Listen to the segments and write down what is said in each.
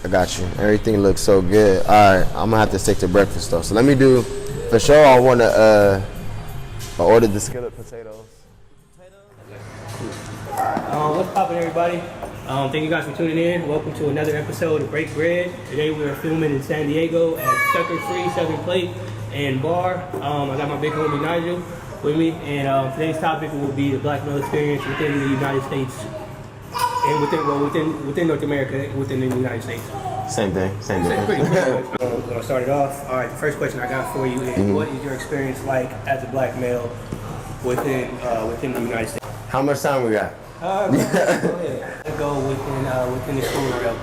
I got you. Everything looks so good. All right, I'm gonna have to stick to breakfast though. So let me do, for sure. I wanna order the skillet potatoes. What's poppin', everybody? Thank you guys for tuning in. Welcome to another episode of Break Bread. Today we are filming in San Diego at Suckerfree, Southern Plate and Bar. I got my big homie Nigel with me, and today's topic will be the black male experience within the United States and within North America, within the United States. Same thing. Pretty much. We're gonna start it off. All right, the first question I got for you is, what is your experience like as a black male within the United States? How much time we got? Go ahead. Let's go within the school realm.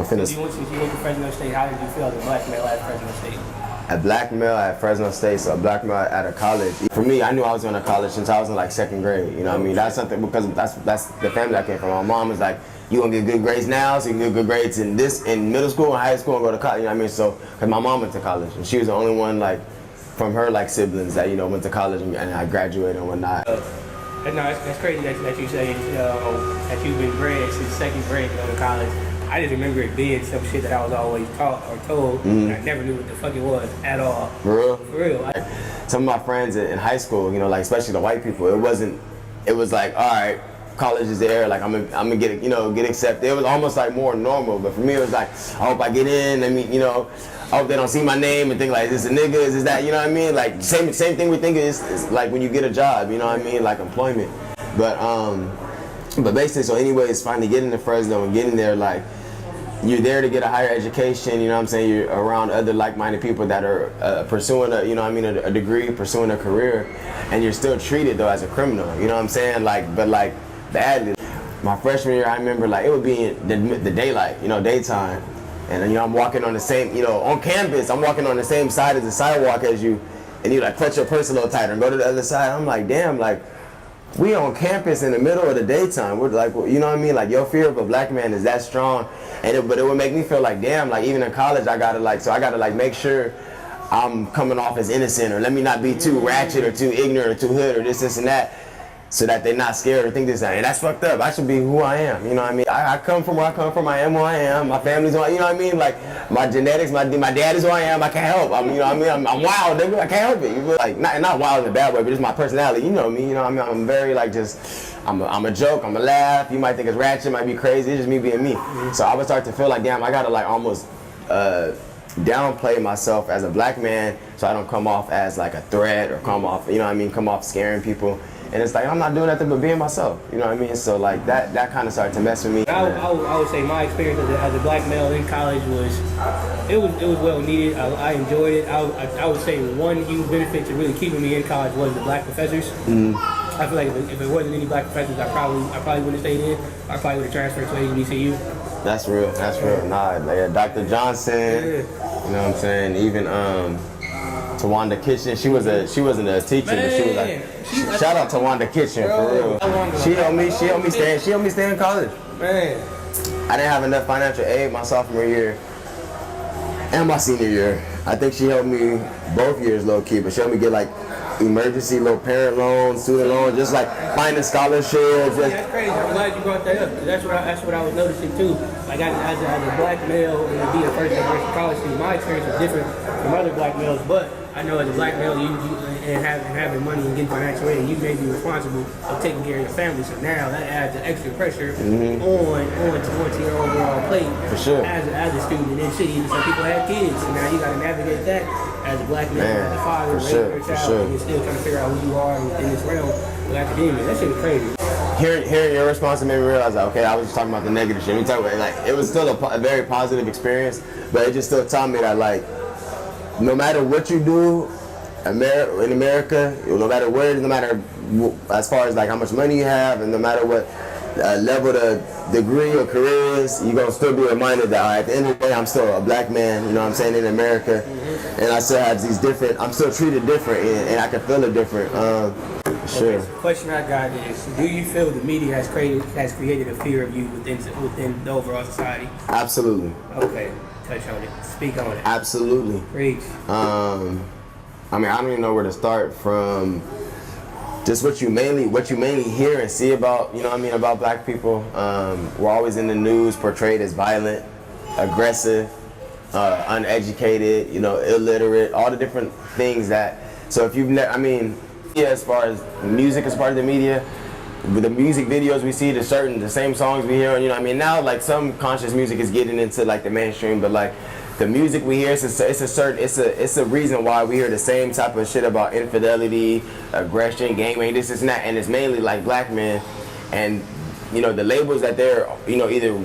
Since you went to Fresno State, how did you feel as a black male at Fresno State? A black male at Fresno State, so a black male at a college. For me, I knew I was going to college since I was in like second grade. You know what I mean? That's something, because that's the family I came from. My mom was like, you gonna get good grades now, so you can get good grades in middle school and high school and go to college. You know what I mean? So, because my mom went to college, and she was the only one like from her like siblings that went to college and I graduated and whatnot. That's crazy that you say that you've been bred since second grade to go to college. I just remember it being some shit that I was always taught or told, and I never knew what the fuck it was at all. For real? For real. Some of my friends in high school, like especially the white people, it was like, all right, college is there, like I'm gonna get accepted. It was almost like more normal, but for me it was like, I hope I get in. I mean, I hope they don't see my name and think like, is this a nigga, is this that, you know what I mean? Like same thing we think is like when you get a job, you know what I mean, like employment. But basically, so anyways, finally getting to Fresno and getting there, like you're there to get a higher education, you know what I'm saying? You're around other like-minded people that are pursuing a degree, pursuing a career, and you're still treated though as a criminal, you know what I'm saying? But badly. My freshman year, I remember like it would be in the daylight, daytime, and I'm walking on the same, on campus, I'm walking on the same side as the sidewalk as you, and you like clutch your purse a little tighter and go to the other side. I'm like, damn, like we on campus in the middle of the daytime. We're like, you know what I mean? Like your fear of a black man is that strong, but it would make me feel like, damn, like even in college, I gotta make sure I'm coming off as innocent, or let me not be too ratchet or too ignorant or too hood or this and that, so that they're not scared or think this, and that's fucked up. I should be who I am, you know what I mean? I come from where I come from, I am who I am, my family's who I, you know what I mean? Like my genetics, my dad is who I am, I can't help. You know what I mean? I'm wild, nigga, I can't help it. You feel like, not wild in a bad way, but just my personality, you know me, you know what I mean? I'm very like I'm a joke, I'm a laugh, you might think it's ratchet, might be crazy, it's just me being me. So I would start to feel like, damn, I gotta like almost downplay myself as a black man so I don't come off as like a threat or come off, you know what I mean, come off scaring people. And it's like, I'm not doing nothing but being myself, you know what I mean? So like that kind of started to mess with me. I would say my experience as a black male in college was well needed. I enjoyed it. I would say one huge benefit to really keeping me in college was the black professors. I feel like if it wasn't any black professors, I probably wouldn't have stayed in. I probably would have transferred to HBCU. That's real. Nah, like Dr. Johnson, you know what I'm saying? Even Tawanda Kitchen, she wasn't a teacher, but she was like, shout out to Tawanda Kitchen, for real. She helped me stay in college. Man, I didn't have enough financial aid my sophomore year and my senior year. I think she helped me both years low key, but she helped me get like emergency little parent loans, student loans, just like finding scholarships. That's crazy. I'm glad you brought that up. That's what I was noticing too. Like as a black male and to be a first generation college student, my experience was different from other black males. But I know as a black male, you having money and getting financial aid, you may be responsible of taking care of your family. So now that adds an extra pressure onto your overall plate. For sure. As a student, and then shit, even some people have kids, so now you got to navigate that as a black man, as a father, raising your child, and you're still trying to figure out who you are within this realm of academia. That shit is crazy. Hearing your response made me realize that, okay, I was just talking about the negative shit. Let me talk about it. Like, it was still a very positive experience, but it just still taught me that, like, no matter what you do in America, no matter where, no matter as far as like how much money you have, and no matter what level the degree or career is, you're gonna still be reminded that at the end of the day, I'm still a black man, you know what I'm saying, in America, and I still have these different, I'm still treated different, and I can feel it different. Sure. Okay, so the question I got is, do you feel the media has created a fear of you within the overall society? Absolutely. Okay. Touch on it. Speak on it. Absolutely. Preach. I mean, I don't even know where to start from. Just what you mainly hear and see about, you know what I mean, about black people. We're always in the news portrayed as violent. aggressive, uneducated, you know, illiterate, all the different things that. So if you've never, I mean, yeah, as far as music is part of the media, with the music videos we see, the same songs we hear, you know, I mean, now like some conscious music is getting into like the mainstream, but like the music we hear, it's a reason why we hear the same type of shit about infidelity, aggression, gangbang, this and that, and it's mainly like black men, and you know the labels that they're, you know, either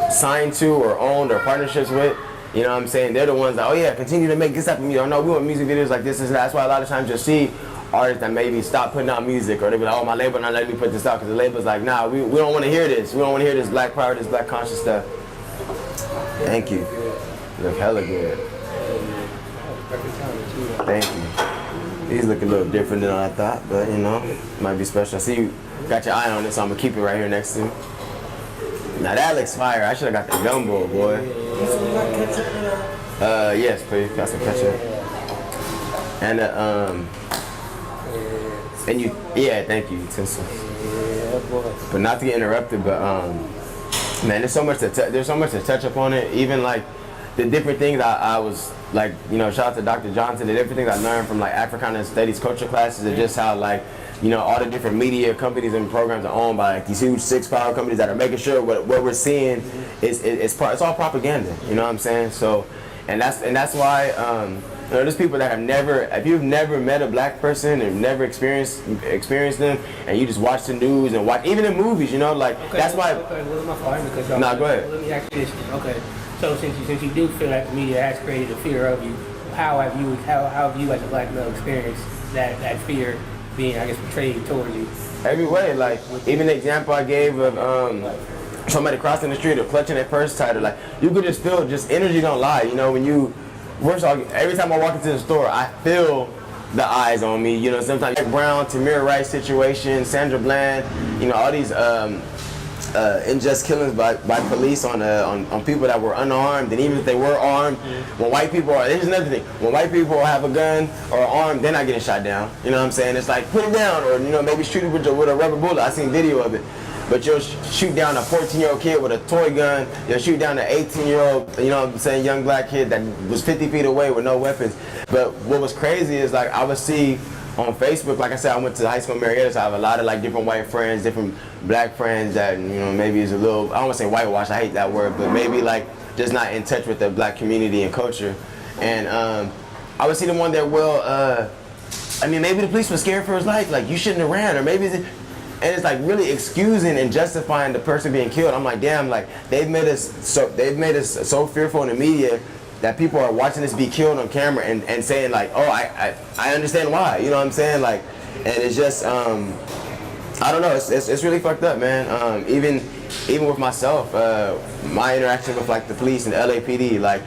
signed to or owned or partnerships with, you know what I'm saying, they're the ones that, oh yeah, continue to make this type of music. Oh no, we want music videos like this and that. That's why a lot of times you'll see artists that maybe stop putting out music, or they be like, oh, my label not letting me put this out, because the label's like, nah, we don't want to hear this. We don't want to hear this black power, this black conscious stuff. Thank you. You look hella good. Thank you. These look a little different than I thought, but you know, might be special. I see you got your eye on it, so I'm gonna keep it right here next to you. Now that looks fire. I should have got the gumbo, boy. Yes, please. Got some ketchup. And you, yeah, thank you, utensils. But not to get interrupted, but man, there's so much to touch upon it. Even like the different things I was like, you know, shout out to Dr. Johnson. The different things I learned from like Africana Studies culture classes, and just how like, you know, all the different media companies and programs are owned by like these huge 6 power companies that are making sure what we're seeing it's all propaganda. You know what I'm saying? So, and that's why. You know, there's people that have never, if you've never met a black person and never experienced them, and you just watch the news and watch, even in movies, you know, like, okay, that's why. Okay, well, my fault, because y'all. Nah, go ahead. Let me ask you this. Okay, so since you do feel like the media has created a fear of you, how have you as a black male experienced that fear being, I guess, portrayed towards you? Every way, like, even the example I gave of somebody crossing the street or clutching their purse tighter, like, you could just feel, just energy don't lie, you know, when you. First of all, every time I walk into the store, I feel the eyes on me. You know, sometimes Jack Brown, Tamir Rice situation, Sandra Bland, you know, all these unjust killings by police on people that were unarmed, and even if they were armed, when white people are, here's another thing, when white people have a gun or are armed, they're not getting shot down. You know what I'm saying? It's like, put it down, or, you know, maybe shoot it with a rubber bullet. I seen video of it. But you'll shoot down a 14-year-old kid with a toy gun. You'll shoot down an 18-year-old, you know what I'm saying, young black kid that was 50 feet away with no weapons. But what was crazy is, like, I would see on Facebook, like I said, I went to high school in Marietta, so I have a lot of, like, different white friends, different black friends that, you know, maybe is a little, I don't want to say whitewash, I hate that word, but maybe, like, just not in touch with the black community and culture. And I would see the one that, well, I mean, maybe the police were scared for his life, like, you shouldn't have ran, or maybe and it's like really excusing and justifying the person being killed. I'm like, damn, like they've made us so fearful in the media that people are watching us be killed on camera and saying like, oh, I understand why. You know what I'm saying? Like, and it's just I don't know. It's really fucked up, man. Even with myself, my interaction with like the police and the LAPD, like.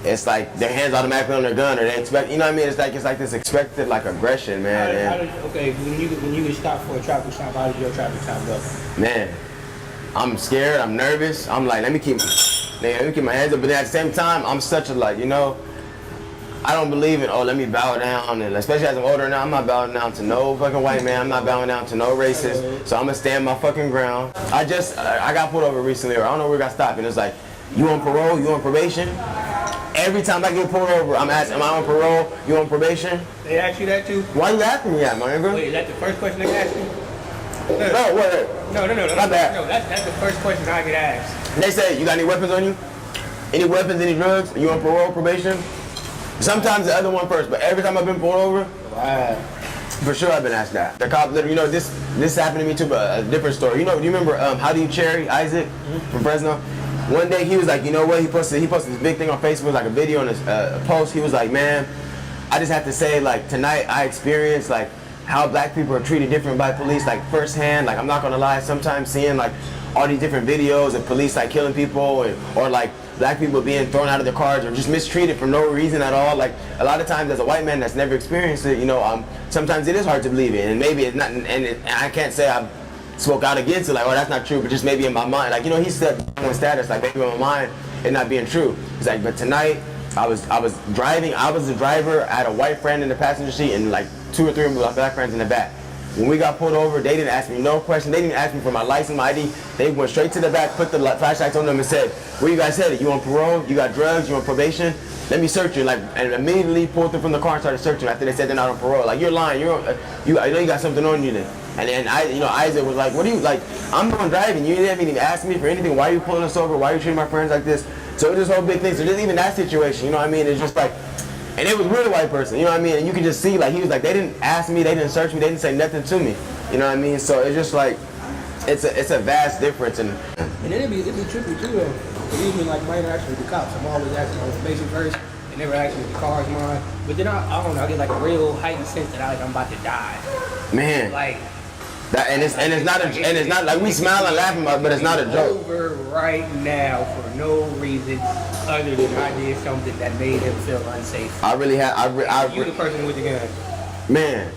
It's like their hands automatically on their gun, or they expect, you know what I mean? It's like this expected like aggression, man. Okay, when you get stopped for a traffic stop, how did your traffic stop go? Man, I'm scared. I'm nervous. I'm like, let me keep my hands up. But then at the same time, I'm such a like, you know, I don't believe in let me bow down, and especially as I'm older now, I'm not bowing down to no fucking white man. I'm not bowing down to no racist. So I'm gonna stand my fucking ground. I got pulled over recently, or I don't know where I got stopped, and it's like, you on parole? You on probation? Every time I get pulled over, I'm asking, am I on parole? You on probation? They ask you that too? Why you asking me that, my nigga? Wait, is that the first question they ask you? No, what? No. My bad. No, that's the first question I get asked. They say, you got any weapons on you? Any weapons, any drugs? Are you on parole, probation? Sometimes the other one first, but every time I've been pulled over, wow. For sure I've been asked that. The cop literally, you know, this happened to me too, but a different story. You know, do you remember How Do You Cherry, Isaac from Fresno? One day he was like, you know what, he posted this big thing on Facebook, like a video on his post. He was like, man, I just have to say, like, tonight I experienced like how black people are treated different by police, like firsthand. Like, I'm not gonna lie, sometimes seeing like all these different videos of police like killing people, or like black people being thrown out of their cars or just mistreated for no reason at all. Like, a lot of times as a white man that's never experienced it, you know, sometimes it is hard to believe it, and maybe it's not, and I can't say I've spoke out against it, like, oh, that's not true, but just maybe in my mind, like, you know, he said on status, like, maybe in my mind, it not being true. He's like, but tonight, I was driving, I was the driver, I had a white friend in the passenger seat, and like 2 or 3 of my black friends in the back. When we got pulled over, they didn't ask me no question. They didn't ask me for my license, my ID. They went straight to the back, put the flashlights on them and said, where you guys headed? You on parole? You got drugs? You on probation? Let me search you. Like, and immediately pulled them from the car and started searching after they said they're not on parole. Like, you're lying. I know you got something on you then. And then Isaac was like, what are you, like, I'm the one driving. You didn't even ask me for anything. Why are you pulling us over? Why are you treating my friends like this? So it was this whole big thing. So just even that situation, you know what I mean? It's just like, and it was really white person, you know what I mean? And you can just see, like, he was like, they didn't ask me, they didn't search me, they didn't say nothing to me. You know what I mean? So it's just like, it's a vast difference. And then it'd be tricky too, though. Even like my interaction with the cops, I'm always asking my information first. They never ask me if the car's mine. But then I don't know, I get like a real heightened sense that I'm about to die. Man. Like that, and it's not like we smile and laugh about it, but it's not a joke. Over right now for no reason other than I did something that made him feel unsafe. You the person with the gun. Man,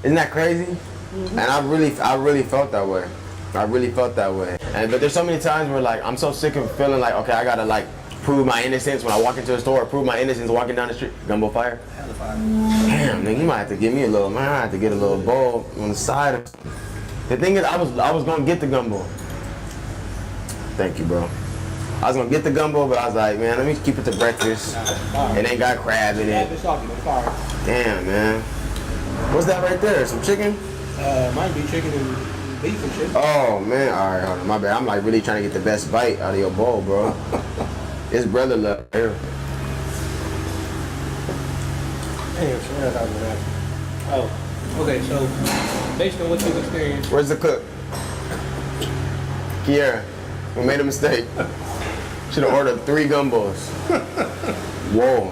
isn't that crazy? Mm-hmm. And I really felt that way. I really felt that way. But there's so many times where like I'm so sick of feeling like, okay, I gotta like prove my innocence when I walk into a store, prove my innocence walking down the street. Gumbo fire? Hella fire. Damn, nigga, you might have to give me a little, man. I have to get a little bowl on the side. The thing is, I was gonna get the gumbo. Thank you, bro. I was gonna get the gumbo, but I was like, man, let me keep it to breakfast. It ain't got crab in it. Damn, man. What's that right there? Some chicken? Might be chicken and beef and shit. Oh, man. All right, hold on. My bad. I'm like really trying to get the best bite out of your bowl, bro. It's brother love here. Damn, sure that's how that. Oh, okay. So, based on what you've experienced. Where's the cook? Kiera, we made a mistake. Should have ordered 3 gumbos. Whoa.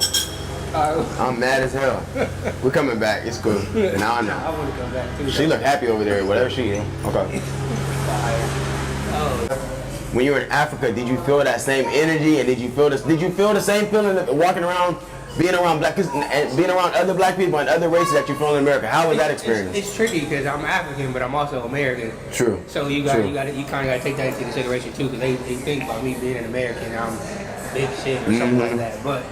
I'm mad as hell. We're coming back. It's cool. Now I know. I want to come back too. She look happy over there. Whatever she is. Okay. When you were in Africa, did you feel that same energy? And did you feel the same feeling of walking around, being around being around other black people and other races that you feel in America? How was that experience? It's tricky because I'm African, but I'm also American. True. So you kind of got to take that into consideration too, because they think about me being an American, I'm big shit or something like that. But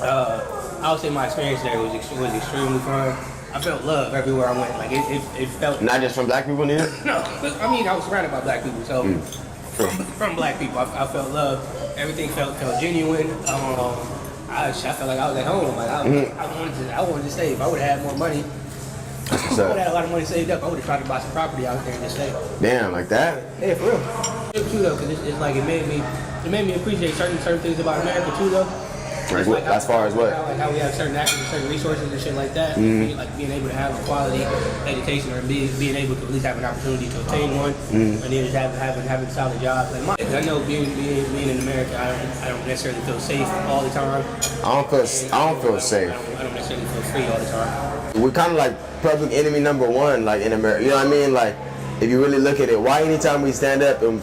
I would say my experience there was extremely fun. I felt love everywhere I went. Like it felt not just from black people, neither. No, but I mean I was surrounded by black people, so from black people, I felt love. Everything felt genuine. I felt like I was at home. Like I wanted to stay. If I would have had more money, I would have had a lot of money saved up. I would have tried to buy some property out there and just stay. Damn, like that? Yeah, for real. It too though, because it's like it made me appreciate certain things about America too though. Like as far as what? Like how we have certain access to certain resources and shit like that. Like being able to have a quality education or being able to at least have an opportunity to obtain one, and then just having solid jobs. Like I know being in America, I don't necessarily feel safe all the time. I don't feel safe. I don't necessarily feel free all the time. We're kind of like public enemy number one, like in America. You know what I mean? Like if you really look at it, why anytime we stand up and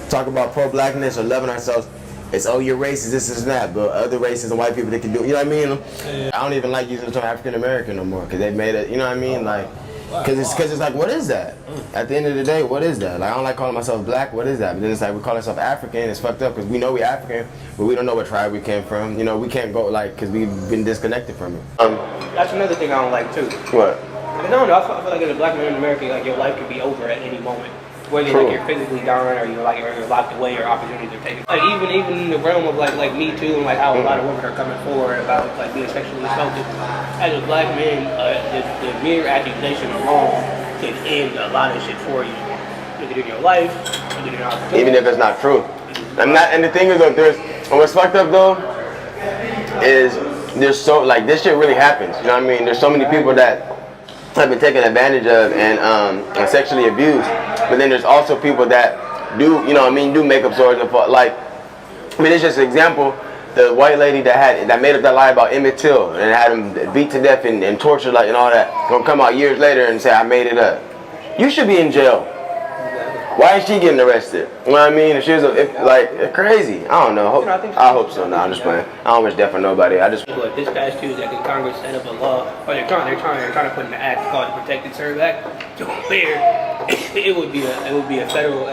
talk about pro-blackness or loving ourselves, it's, oh, you're racist, this is that, but other races and white people, they can do it, you know what I mean? Yeah. I don't even like using the term African American no more, because they've made it, you know what I mean? Like, because it's like, what is that? At the end of the day, what is that? Like, I don't like calling myself black, what is that? But then it's like, we call ourselves African, it's fucked up, because we know we're African, but we don't know what tribe we came from. You know, we can't go, like, because we've been disconnected from it. That's another thing I don't like, too. What? I don't know, I feel like as a black man in America, like, your life could be over at any moment. Whether like you're physically dying or you're locked away or opportunities are taken. Like even in the realm of like Me Too and like how a lot of women are coming forward about like being sexually assaulted. As a black man, the mere accusation alone can end a lot of shit for you. Either in your life, either in your opportunity. Even if it's not true. And the thing is though, what's fucked up though is there's so like this shit really happens. You know what I mean? There's so many people that have been taken advantage of and sexually abused, but then there's also people that do, you know what I mean, do makeup stories and like, I mean, it's just an example. The white lady that made up that lie about Emmett Till and had him beat to death and tortured like and all that, gonna come out years later and say I made it up. You should be in jail. Why is she getting arrested? You know what I mean? If she was it's crazy. I don't know. I hope so. No, I'm just playing. I don't wish death for nobody. But this past Tuesday, I think Congress set up a law, or they're trying to put in an act called the Protect and Serve Act. To be fair, it would be registered. It would be a federal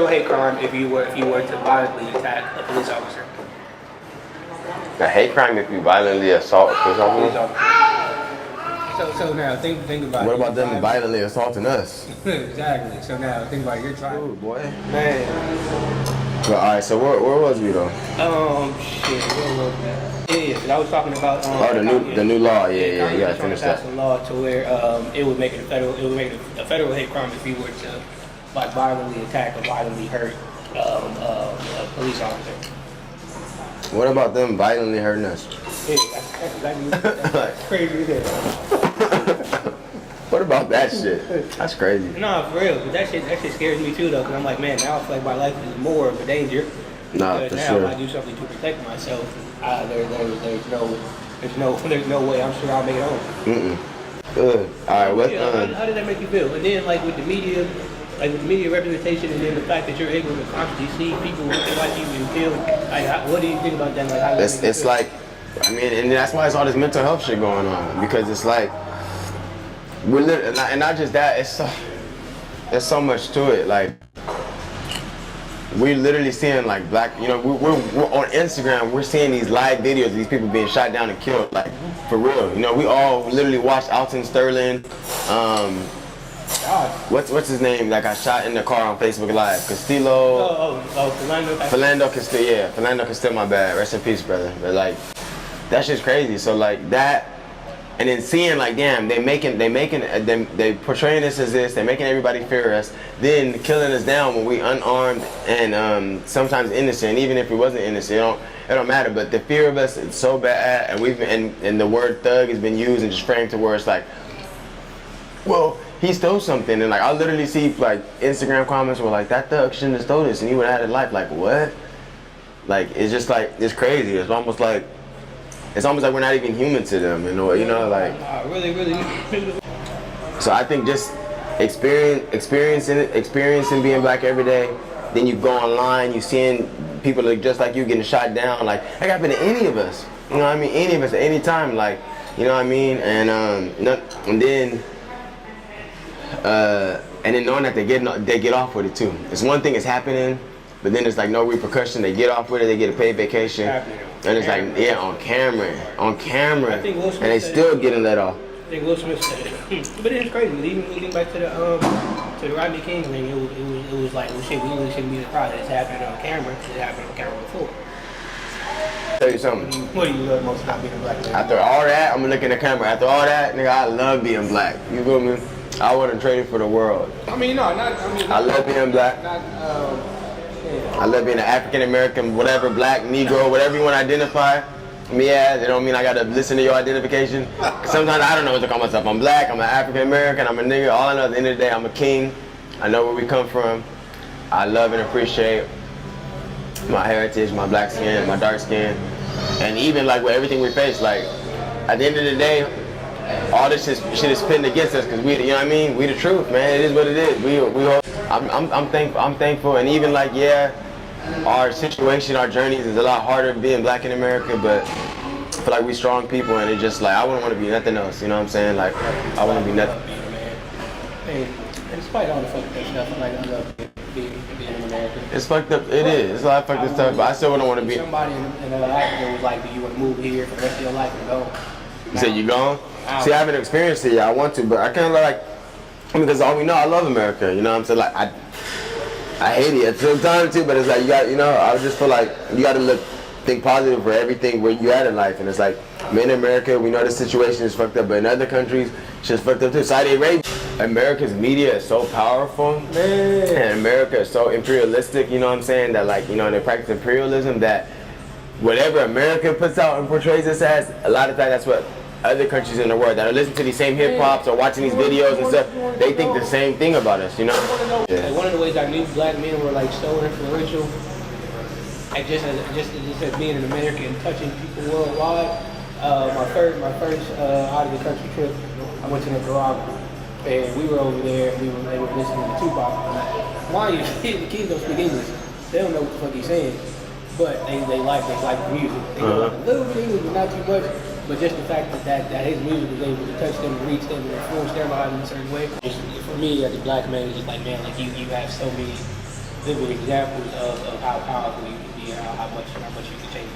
hate crime if you were to violently attack a police officer. A hate crime if you violently assault a police officer? So now think about it. What about them violently assaulting us? Exactly. So now think about it. You're driving. Ooh, boy. Man. But all right, so where was we though? Shit. Where was that? Yeah, 'cause I was talking about the new law. Yeah, you gotta trying finish to pass that. a law to where it would make it a federal hate crime if you were to like violently attack or violently hurt a police officer. What about them violently hurting us? Yeah, that's exactly that's crazy as hell. What about that shit? That's crazy. No, for real. But that shit scares me too, though. Cause I'm like, man, now I feel like my life is more of a danger. Nah, because for now sure. if I do something to protect myself, there's no way I'm sure I'll make it home. Good. All right. What? How did that make you feel? And then like with the media, representation, and then the fact that you're able to constantly see people looking like you and feel like, what do you think about that? Like, how does that make you It's feel? like, I mean, and that's why it's all this mental health shit going on, because it's like and not just that. There's so much to it. Like, we're literally seeing like black, we're on Instagram, we're seeing these live videos of these people being shot down and killed, like, for real. We all literally watched Alton Sterling, what's his name that got shot in the car on Facebook Live? Castillo. Philando Castillo, yeah, Philando Castillo, my bad. Rest in peace, brother. But like, that shit's crazy. So like that, and then seeing like, damn, they portraying us as this, they're making everybody fear us, then killing us down when we unarmed and sometimes innocent. And even if we wasn't innocent, it don't matter. But the fear of us is so bad, and and the word thug has been used and just framed to where it's like, well, he stole something. And like, I literally see like Instagram comments where like, that thug shouldn't have stole this and he would have had a life. Like, what? Like, it's just like, it's crazy. It's almost like we're not even human to them, like. Really. So I think just experiencing being black every day. Then you go online, you seeing people that just like you getting shot down. Like, that happen to any of us. You know what I mean? Any of us at any time. Like, you know what I mean? And then knowing that they get off with it too. It's one thing is happening, but then it's like no repercussion. They get off with it. They get a paid vacation. And it's like, yeah, on camera, and they still getting let off. I think Will Smith said it. But it's crazy. Even moving back to the Rodney King thing, it was like, well, shit, we really shouldn't be surprised that it's happening on camera, because it happened on camera before. Tell you something. What do you love most about being a black man? After all that, I'm gonna look in the camera. After all that, nigga, I love being black. You feel me? I wouldn't trade it for the world. I mean, no, not. I mean, I love being black. I love being an African American, whatever, black, Negro, whatever you want to identify me as. It don't mean I gotta listen to your identification. Sometimes I don't know what to call myself. I'm black, I'm an African American, I'm a nigga. All I know at the end of the day, I'm a king. I know where we come from. I love and appreciate my heritage, my black skin, my dark skin, and even like with everything we face. Like, at the end of the day, all this shit is pinned against us because we, you know what I mean? We the truth, man. It is what it is. I'm thankful, and even like, yeah, our situation, our journeys is a lot harder being black in America, but I feel like we strong people, and it's just like, I wouldn't want to be nothing else, you know what I'm saying? Like, I want to be nothing. Hey, despite all the fucked up stuff, like, I love being in America. It's fucked up, it is. It's a lot of fucked up stuff, but I still wouldn't want to be. Somebody in Africa was like, do you want to move here for the rest of your life and go? You said you gone? See, I haven't experienced it yet. I want to, but I kind of like, because all we know, I love America, you know what I'm saying? Like, I hate it at the same time too, but it's like, you got, I just feel like you got to think positive for everything where you at in life. And it's like, in America, we know the situation is fucked up, but in other countries, shit's fucked up too. Saudi Arabia, America's media is so powerful, man, and America is so imperialistic, you know what I'm saying? That like, they practice imperialism, that whatever America puts out and portrays us as, a lot of times that's what other countries in the world that are listening to these same hip hops or watching these videos and stuff, they think the same thing about us, Yeah. Like, one of the ways I knew black men were like so influential, and just as being an American and touching people worldwide. My first out of the country trip, I went to Nicaragua, and we were over there. They were listening to Tupac. Mind you, the kids don't speak English. They don't know what the fuck he's saying, but they like the music. They know a little bit of English, but not too much. But just the fact that his music was able to touch them and reach them and influence their lives in a certain way. For me, as a black man, it's just like, man, like you have so many vivid examples of how powerful you can be and how much you can change the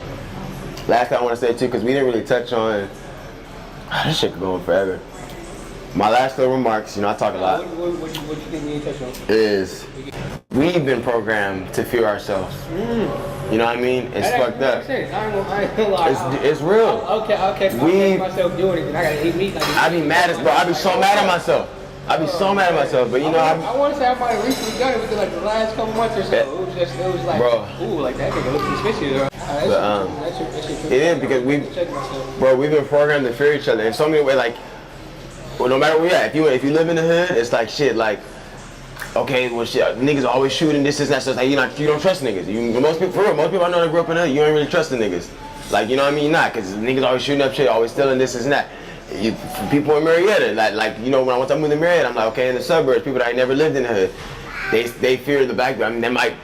world. Last thing I want to say too, because we didn't really touch on This shit could go on forever. My last little remarks, you know, I talk a lot, What you think we need to touch on? is we've been programmed to fear ourselves. You know what I mean? It's fucked up. I ain't gonna lie. It's real. Okay. I'll catch myself doing it, and I gotta eat meat. Like I be mad as bro. I be so mad at myself. I be so mad at myself. But you know, I want to say I might have recently done it within like the last couple months or so. It was like, bro. Ooh, like that nigga looks suspicious. It is because we've been programmed to fear each other in so many ways. Like, well, no matter where you're at, if you live in the hood, it's like shit. Like, okay, well, shit, niggas are always shooting this, that. So it's like you don't trust niggas. Most people I know that grew up in the hood, you don't really trust the niggas. Like, you know what I mean? You're not, because niggas always shooting up shit, always stealing this and that. People in Marietta, like you know, when I went to move to Marietta, I'm like, okay, in the suburbs, people that I never lived in the hood, they fear the black. I mean, they might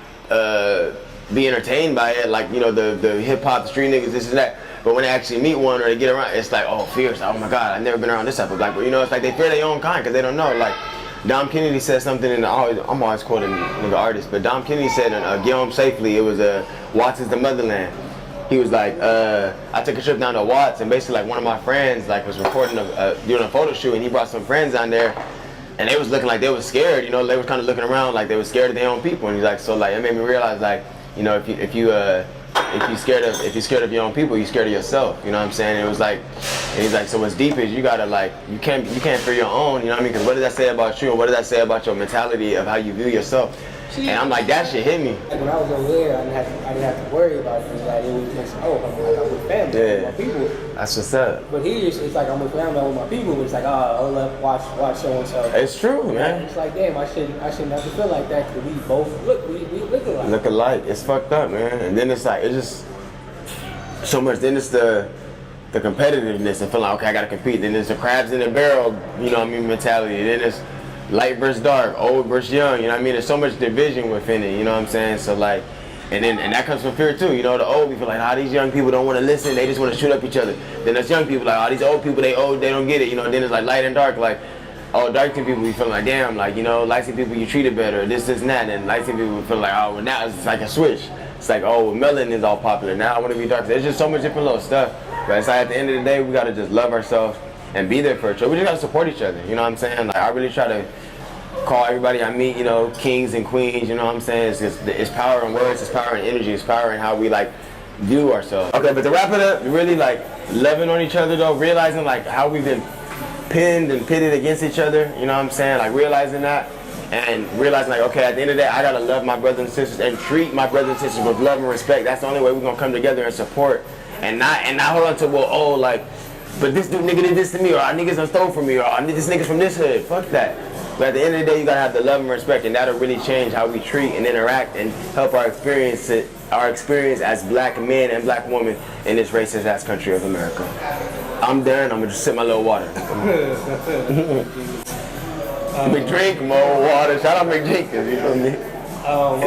be entertained by it, like, you know, the hip hop, the street niggas, this and that. But when they actually meet one or they get around, it's like, oh, fear. Oh my God, I've never been around this type of black. But you know, it's like they fear their own kind because they don't know. Like Dom Kennedy said something in I'm always quoting nigga artists, but Dom Kennedy said in Get Home Safely, it was Watts is the Motherland. He was like, I took a trip down to Watts, and basically like one of my friends like was recording doing a photo shoot, and he brought some friends down there, and they was looking like they was scared, you know, they was kind of looking around like they was scared of their own people, and he's like, so like it made me realize like, you know, if you're scared of your own people, you're scared of yourself, you know what I'm saying? And it was like, and he's like, so what's deep is you gotta like, you can't fear your own, you know what I mean? Because what does that say about you, and what does that say about your mentality of how you view yourself? And I'm like, that shit hit me. Like when I was over there, I didn't have to worry about it. It was like, it was just, I'm with family, with my people. That's what's up. But here, it's like I'm with family, I'm with my people. But it's like, hold up, watch so and so. It's true, man. It's like, damn, I shouldn't have to feel like that because we both look alike. Look alike. It's fucked up, man. And then it's like, it's just so much. Then it's the competitiveness and feeling like, okay, I gotta compete. Then there's the crabs in the barrel, you know what I mean, mentality. Then it's light versus dark, old versus young, you know what I mean? There's so much division within it, you know what I'm saying? So like, and that comes from fear too, you know, the old, we feel like, these young people don't want to listen, they just want to shoot up each other. Then there's young people like, these old people, they old, they don't get it, you know, then it's like light and dark, like, dark skin people, we feel like, damn, like, you know, light skin people, you treated better, this and that, and light skin people, we feel like, well, now it's like a switch. It's like, melanin is all popular, now I want to be dark. There's just so much different little stuff, but it's like, at the end of the day, we got to just love ourselves and be there for each other. We just got to support each other, you know what I'm saying? Like, I really try to call everybody I meet, you know, kings and queens, you know what I'm saying? It's power in words, it's power in energy, it's power in how we like view ourselves. Okay, but to wrap it up, really like loving on each other though, realizing like how we've been pinned and pitted against each other, you know what I'm saying? Like realizing that and realizing like, okay, at the end of the day, I gotta love my brothers and sisters and treat my brothers and sisters with love and respect. That's the only way we're gonna come together and support and not hold on to, well, like, but this dude nigga did this to me, or niggas done stole from me, or this nigga's from this hood. Fuck that. But at the end of the day, you gotta have the love and respect, and that'll really change how we treat and interact and help our experience as black men and black women in this racist ass country of America. I'm done. I'm gonna just sip my little water. Big drink, more water. Shout out Big Drinkers, you feel me?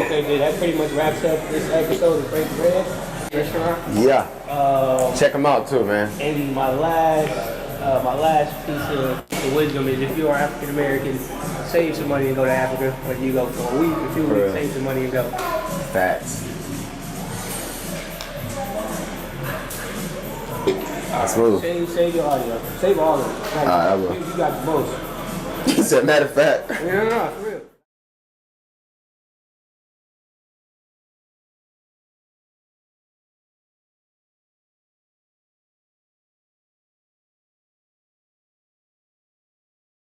Okay, dude, that pretty much wraps up this episode of Break Bread Restaurant. Yeah. Check them out too, man. And my last piece of wisdom is if you are African American, save some money and go to Africa. Whether you go for a week or 2 weeks, save some money and go. Facts. Smooth. Save your audio. Save all of it. Alright, I will. You got the most. As a matter of fact. No, for real.